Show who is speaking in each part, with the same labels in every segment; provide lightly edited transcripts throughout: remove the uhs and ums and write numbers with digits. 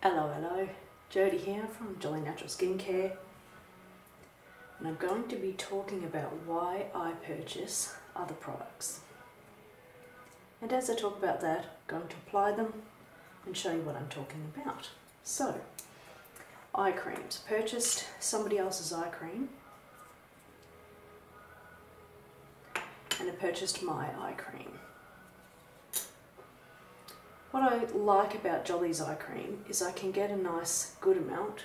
Speaker 1: Hello, Jody here from Joli Natural Skincare, and I'm going to be talking about why I purchase other products. And as I talk about that, I'm going to apply them and show you what I'm talking about. So, eye creams. Purchased somebody else's eye cream, and I purchased my eye cream. What I like about Joli's eye cream is I can get a nice good amount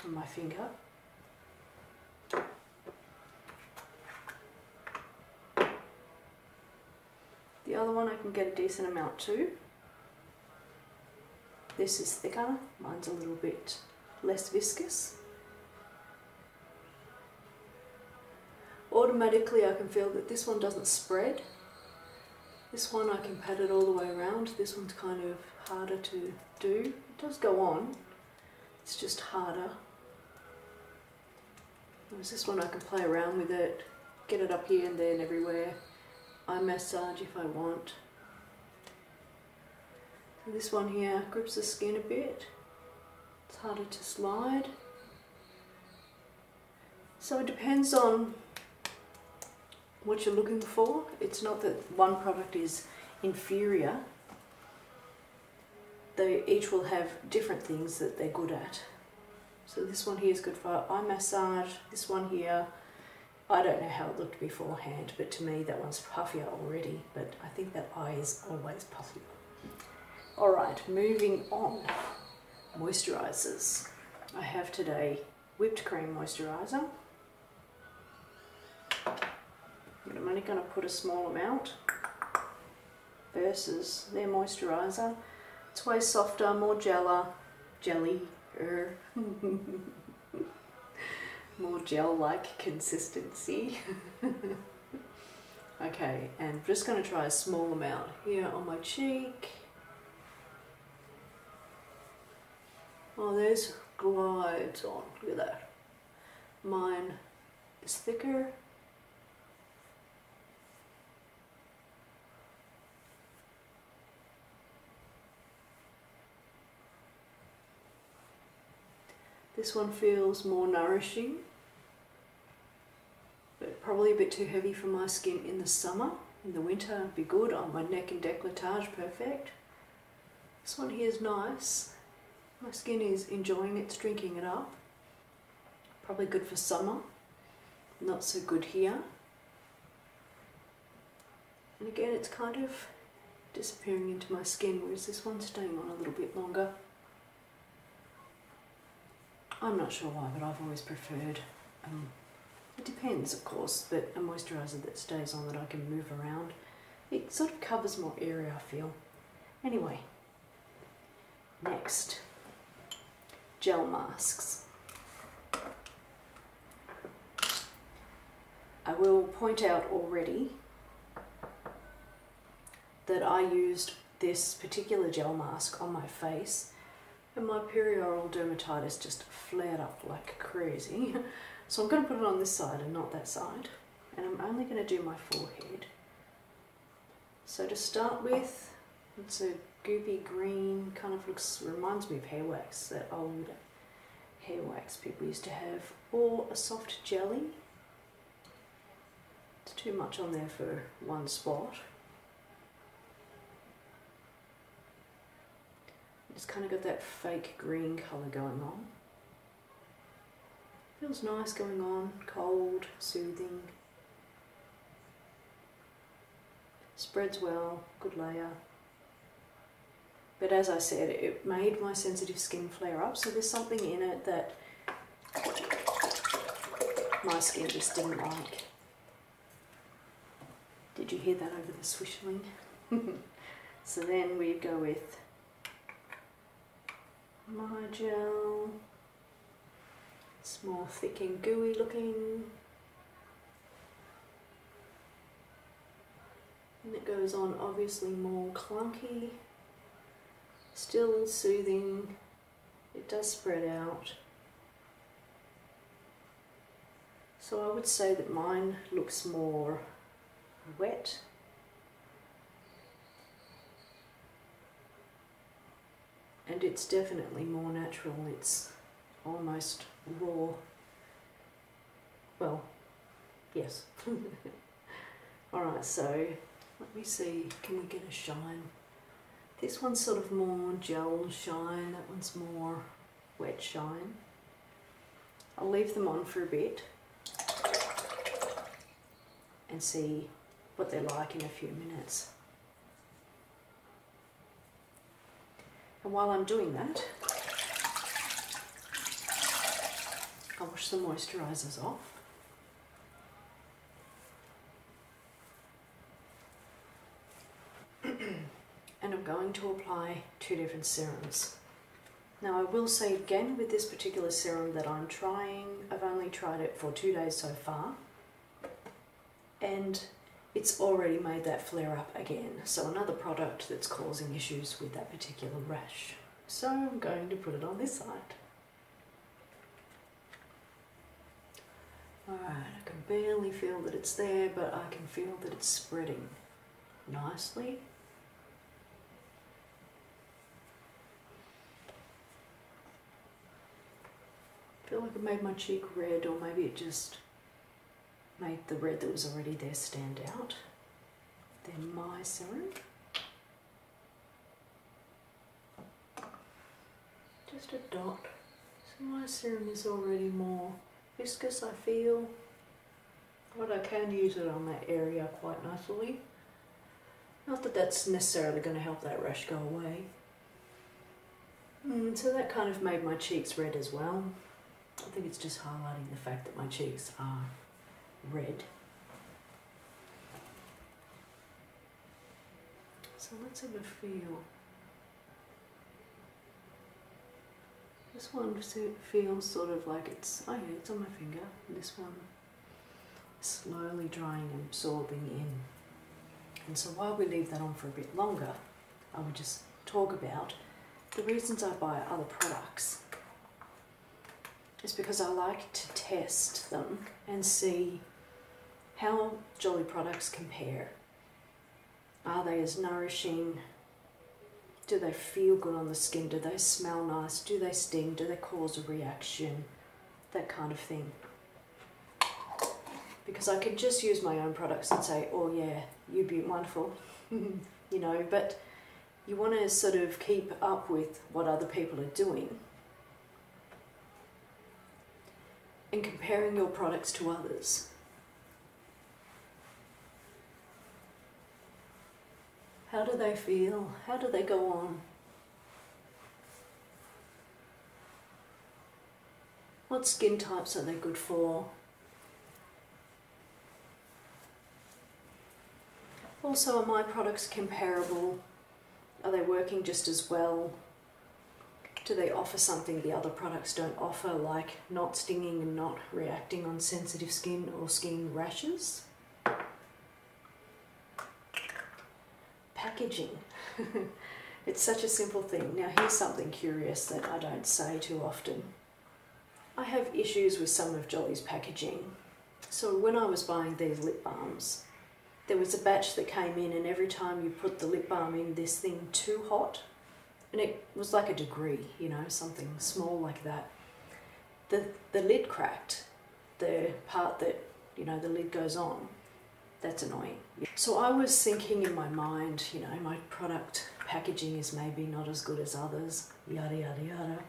Speaker 1: on my finger. The other one I can get a decent amount too. This is thicker, mine's a little bit less viscous. Automatically I can feel that this one doesn't spread. This one I can pat it all the way around. This one's kind of harder to do. It does go on, it's just harder. Whereas this one I can play around with it, get it up here and there and everywhere. Eye massage if I want. So this one here grips the skin a bit. It's harder to slide. So it depends on what you're looking for. It's not that one product is inferior. They each will have different things that they're good at. So this one here is good for eye massage. This one here, I don't know how it looked beforehand, but to me that one's puffier already, but I think that eye is always puffier. Alright, moving on. Moisturizers. I have today whipped cream moisturizer. I'm only going to put a small amount versus their moisturizer. It's way softer, more jelly, more gel-like consistency. Okay, and I'm just going to try a small amount here on my cheek. Oh, there's glides on, look at that. Mine is thicker. This one feels more nourishing, but probably a bit too heavy for my skin in the summer. In the winter it'd be good on my neck and décolletage, perfect. This one here is nice. My skin is enjoying it, it's drinking it up. Probably good for summer, not so good here. And again, it's kind of disappearing into my skin, whereas this one's staying on a little bit longer. I'm not sure why, but I've always preferred, it depends of course, but a moisturiser that stays on that I can move around. It sort of covers more area, I feel. Anyway, next, gel masks. I will point out already that I used this particular gel mask on my face, and my perioral dermatitis just flared up like crazy. So I'm going to put it on this side and not that side. And I'm only going to do my forehead. So to start with, it's a goopy green, kind of reminds me of hair wax, that old hair wax people used to have, or a soft jelly. It's too much on there for one spot. It's kind of got that fake green colour going on. Feels nice going on, cold, soothing. Spreads well, good layer. But as I said, it made my sensitive skin flare up, so there's something in it that my skin just didn't like. Did you hear that over the swishing? So then we go with my gel. It's more thick and gooey looking. And it goes on obviously more clunky. Still soothing. It does spread out. So I would say that mine looks more wet. and it's definitely more natural. It's almost raw. Well, yes. Alright, so let me see, can we get a shine? This one's sort of more gel shine, that one's more wet shine. I'll leave them on for a bit and see what they're like in a few minutes. And while I'm doing that, I'll wash the moisturisers off. And I'm going to apply 2 different serums. Now I will say again with this particular serum that I'm trying, I've only tried it for 2 days so far, and it's already made that flare up again. So another product that's causing issues with that particular rash. So I'm going to put it on this side. Alright, I can barely feel that it's there, but I can feel that it's spreading nicely. I feel like it made my cheek red, or maybe it just made the red that was already there stand out. Then my serum. Just a dot. So my serum is already more viscous, I feel. But I can use it on that area quite nicely. Not that that's necessarily going to help that rash go away. So that kind of made my cheeks red as well. I think it's just highlighting the fact that my cheeks are red. So let's have a feel. This one feels sort of like it's, oh yeah, it's on my finger. This one slowly drying and absorbing in. And so while we leave that on for a bit longer, I would just talk about the reasons I buy other products. It's because I like to test them and see how Joli products compare. Are they as nourishing? Do they feel good on the skin? Do they smell nice? Do they sting? Do they cause a reaction? That kind of thing. Because I could just use my own products and say, oh yeah, you'd be wonderful, you know, but you want to sort of keep up with what other people are doing. And comparing your products to others. How do they feel? How do they go on? What skin types are they good for? Also, are my products comparable? Are they working just as well? Do they offer something the other products don't offer, like not stinging and not reacting on sensitive skin or skin rashes? Packaging. It's such a simple thing. Now here's something curious that I don't say too often. I have issues with some of Joli's packaging. So when I was buying these lip balms, there was a batch that came in, and every time you put the lip balm in this thing too hot, and it was like a degree, you know, something small like that, the lid cracked, the part that, you know, the lid goes on. That's annoying. So I was thinking in my mind, you know, my product packaging is maybe not as good as others, yada yada yada.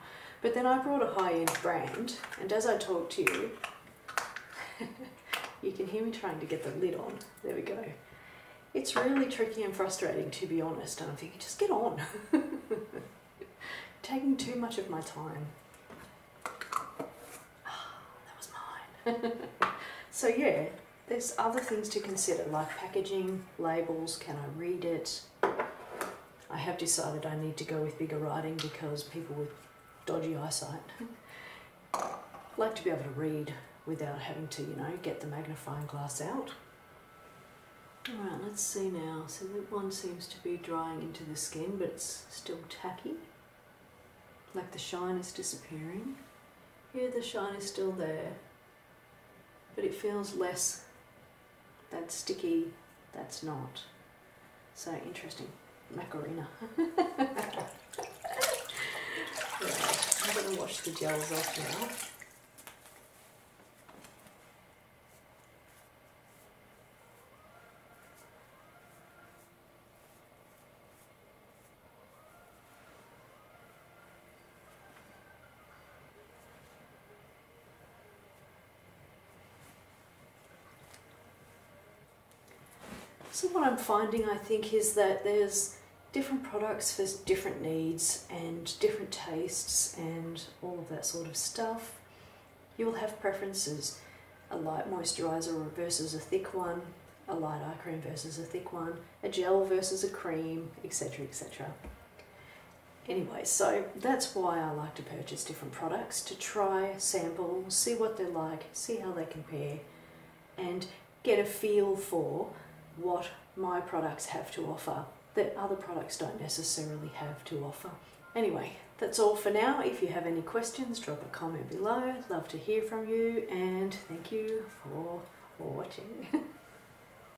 Speaker 1: But then I brought a high-end brand, and as I talk to you, you can hear me trying to get the lid on. There we go. It's really tricky and frustrating, to be honest, and I'm thinking, just get on. Taking too much of my time. That was mine. So yeah, there's other things to consider, like packaging, labels, can I read it? I have decided I need to go with bigger writing because people with dodgy eyesight like to be able to read without having to, you know, get the magnifying glass out. Alright, let's see now. So that one seems to be drying into the skin, but it's still tacky. Like the shine is disappearing. Here the shine is still there, but it feels less. That's sticky, that's not. So interesting. Macarena. wash the gels off now. So what I'm finding, I think, is that there's different products for different needs and different tastes and all of that sort of stuff. You'll have preferences, a light moisturiser versus a thick one, a light eye cream versus a thick one, a gel versus a cream, etc, etc. Anyway, so that's why I like to purchase different products, to try, sample, see what they're like, see how they compare, and get a feel for what my products have to offer that other products don't necessarily have to offer. Anyway, that's all for now. If you have any questions, drop a comment below. I'd love to hear from you, and thank you for watching.